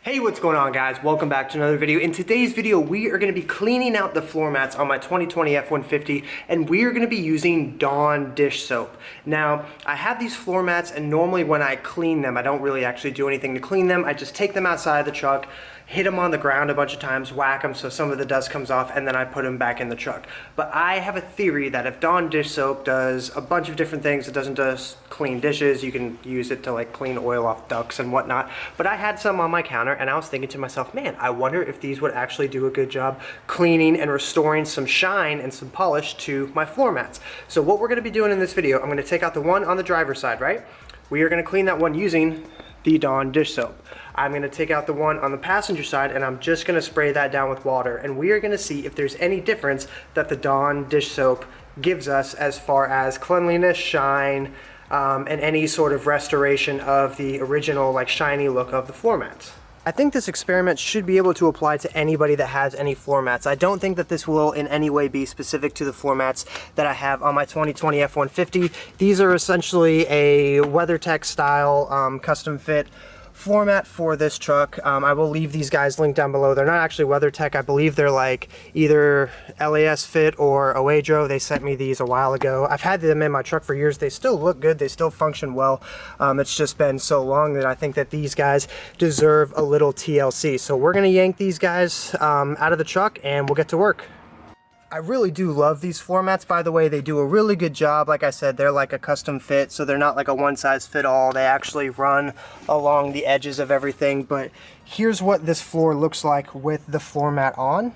Hey, what's going on, guys? Welcome back to another video. In today's video, we are going to be cleaning out the floor mats on my 2020 F-150, and we are going to be using Dawn dish soap. Now, I have these floor mats, and normally when I clean them, I don't really actually do anything to clean them. I just take them outside of the truck, hit them on the ground a bunch of times, whack them so some of the dust comes off, and then I put them back in the truck. But I have a theory that if Dawn dish soap does a bunch of different things, it doesn't just clean dishes, you can use it to like clean oil off ducts and whatnot. But I had some on my counter and I was thinking to myself, man, I wonder if these would actually do a good job cleaning and restoring some shine and some polish to my floor mats. So what we're gonna be doing in this video, I'm gonna take out the one on the driver's side, right? We are gonna clean that one using the Dawn dish soap. I'm going to take out the one on the passenger side and I'm just going to spray that down with water, and we are going to see if there's any difference that the Dawn dish soap gives us as far as cleanliness, shine, and any sort of restoration of the original like shiny look of the floor mats. I think this experiment should be able to apply to anybody that has any floor mats. I don't think that this will in any way be specific to the floor mats that I have on my 2020 F-150. These are essentially a WeatherTech style custom fit floor mat for this truck. I will leave these guys linked down below. They're not actually WeatherTech. I believe they're like either LAS Fit or Oedro. They sent me these a while ago. I've had them in my truck for years. They still look good. They still function well. It's just been so long that I think that these guys deserve a little TLC. So we're gonna yank these guys out of the truck and we'll get to work. I really do love these floor mats, by the way. They do a really good job. Like I said, they're like a custom fit, so they're not like a one-size-fit-all. They actually run along the edges of everything. But here's what this floor looks like with the floor mat on,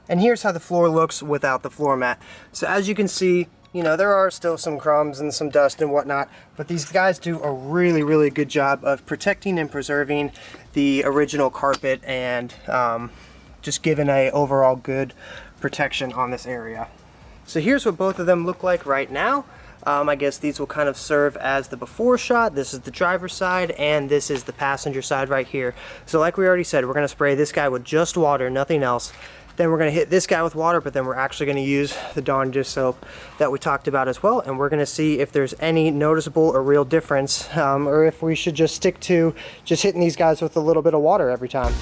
and here's how the floor looks without the floor mat. So as you can see, you know, there are still some crumbs and some dust and whatnot, but these guys do a really good job of protecting and preserving the original carpet and just giving a overall good protection on this area. So here's what both of them look like right now. I guess these will kind of serve as the before shot. This is the driver's side and this is the passenger side right here. So like we already said, we're gonna spray this guy with just water, nothing else. Then we're gonna hit this guy with water, but then we're actually gonna use the Dawn dish soap that we talked about as well, and we're gonna see if there's any noticeable or real difference, or if we should just stick to just hitting these guys with a little bit of water every time.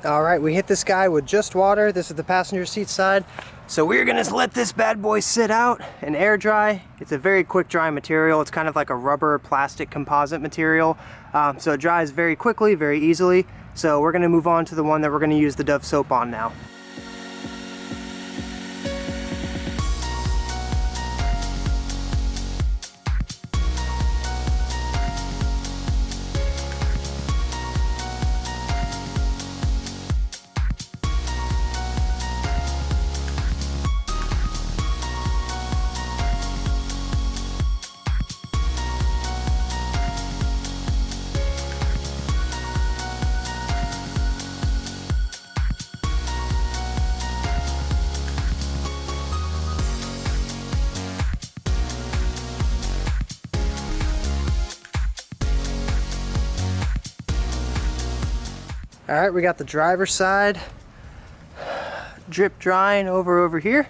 All right, we hit this guy with just water. This is the passenger seat side. So we're gonna let this bad boy sit out and air dry. It's a very quick dry material. It's kind of like a rubber plastic composite material. So it dries very quickly, very easily. So we're gonna move on to the one that we're gonna use the Dove soap on now. All right, we got the driver's side drip drying over here.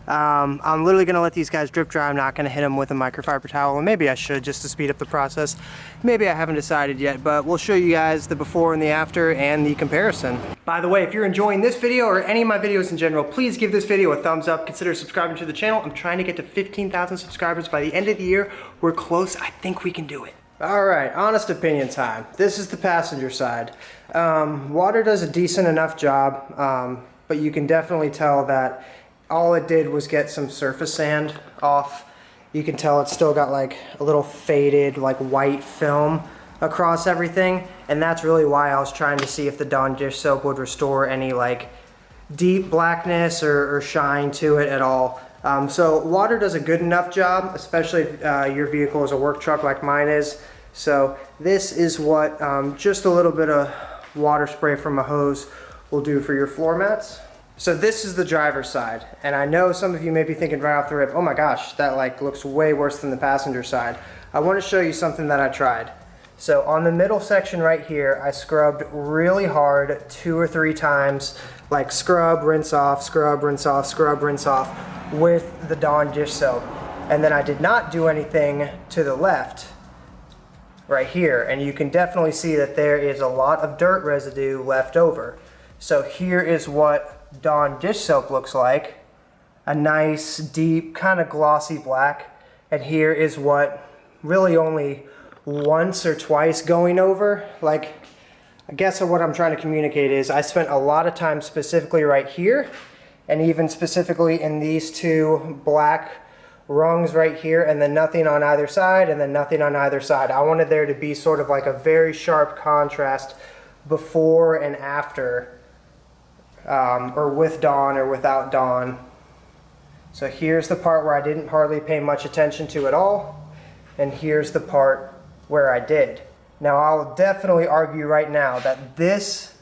I'm literally gonna let these guys drip dry. I'm not gonna hit them with a microfiber towel, and maybe I should just to speed up the process. Maybe I haven't decided yet, but we'll show you guys the before and the after and the comparison. By the way, if you're enjoying this video or any of my videos in general, please give this video a thumbs up. Consider subscribing to the channel. I'm trying to get to 15,000 subscribers by the end of the year. We're close. I think we can do it. All right, honest opinion time. This is the passenger side. Water does a decent enough job, but you can definitely tell that all it did was get some surface sand off. You can tell it's still got like a little faded like white film across everything, and that's really why I was trying to see if the Dawn dish soap would restore any like deep blackness or shine to it at all. So water does a good enough job, especially if your vehicle is a work truck like mine is. So this is what just a little bit of water spray from a hose will do for your floor mats. So this is the driver's side, and I know some of you may be thinking right off the rip, oh my gosh, that like looks way worse than the passenger side. I want to show you something that I tried. So on the middle section right here, I scrubbed really hard 2 or 3 times, like scrub, rinse off, scrub, rinse off, scrub, rinse off with the Dawn dish soap. And then I did not do anything to the left right here. And you can definitely see that there is a lot of dirt residue left over. So here is what Dawn dish soap looks like. A nice, deep, kind of glossy black. And here is what really only once or twice going over. Like, I guess what I'm trying to communicate is I spent a lot of time specifically right here, and even specifically in these 2 black rungs right here, and then nothing on either side, and then nothing on either side. I wanted there to be sort of like a very sharp contrast before and after, or with Dawn or without Dawn. So here's the part where I didn't hardly pay much attention to at all, and here's the part where I did. Now I'll definitely argue right now that this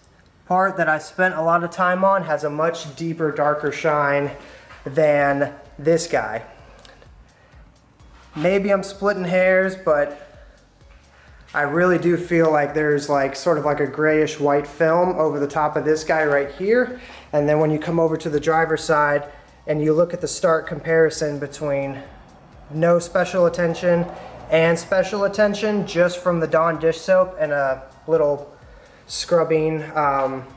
part that I spent a lot of time on has a much deeper, darker shine than this guy. Maybe I'm splitting hairs, but I really do feel like there's like sort of like a grayish white film over the top of this guy right here. And then when you come over to the driver's side and you look at the stark comparison between no special attention and special attention just from the Dawn dish soap and a little scrubbing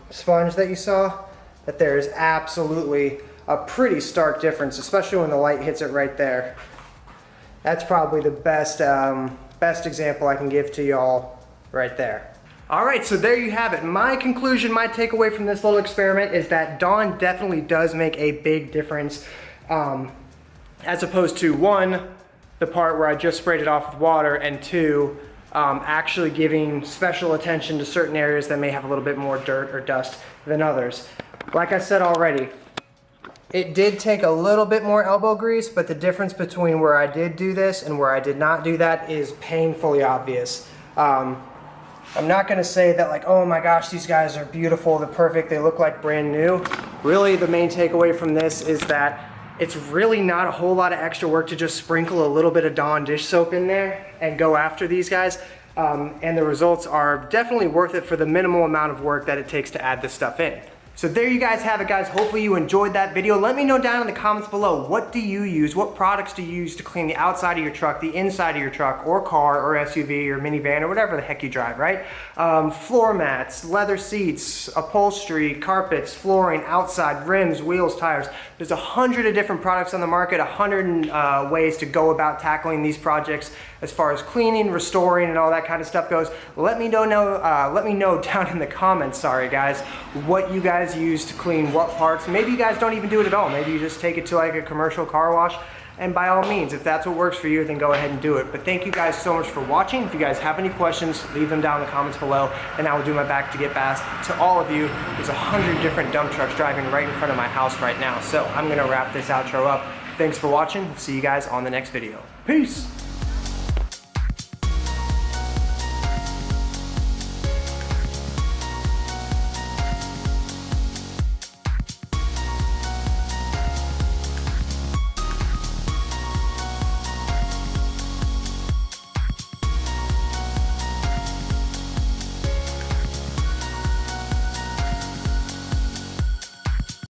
sponge that you saw, that there is absolutely a pretty stark difference, especially when the light hits it right there. That's probably the best example I can give to y'all right there. All right, so there you have it. My conclusion, my takeaway from this little experiment is that Dawn definitely does make a big difference, as opposed to 1, the part where I just sprayed it off with water, and 2, actually giving special attention to certain areas that may have a little bit more dirt or dust than others. Like I said already, it did take a little bit more elbow grease, but the difference between where I did do this and where I did not do that is painfully obvious. I'm not gonna say that like, oh my gosh, these guys are beautiful, they're perfect, they look like brand new. Really, the main takeaway from this is that it's really not a whole lot of extra work to just sprinkle a little bit of Dawn dish soap in there and go after these guys. And the results are definitely worth it for the minimal amount of work that it takes to add this stuff in. So there you guys have it, guys. Hopefully you enjoyed that video. Let me know down in the comments below, what do you use? What products do you use to clean the outside of your truck, the inside of your truck, or car, or SUV, or minivan, or whatever the heck you drive, right? Floor mats, leather seats, upholstery, carpets, flooring, outside, rims, wheels, tires. There's 100 of different products on the market, 100 ways to go about tackling these projects as far as cleaning, restoring, and all that kind of stuff goes. Let me know down in the comments, sorry guys, what you guys use to clean what parts. Maybe you guys don't even do it at all. Maybe you just take it to like a commercial car wash. And by all means, if that's what works for you, then go ahead and do it. But thank you guys so much for watching. If you guys have any questions, leave them down in the comments below, and I will do my best to get back to all of you. There's 100 different dump trucks driving right in front of my house right now. So I'm gonna wrap this outro up. Thanks for watching. See you guys on the next video. Peace.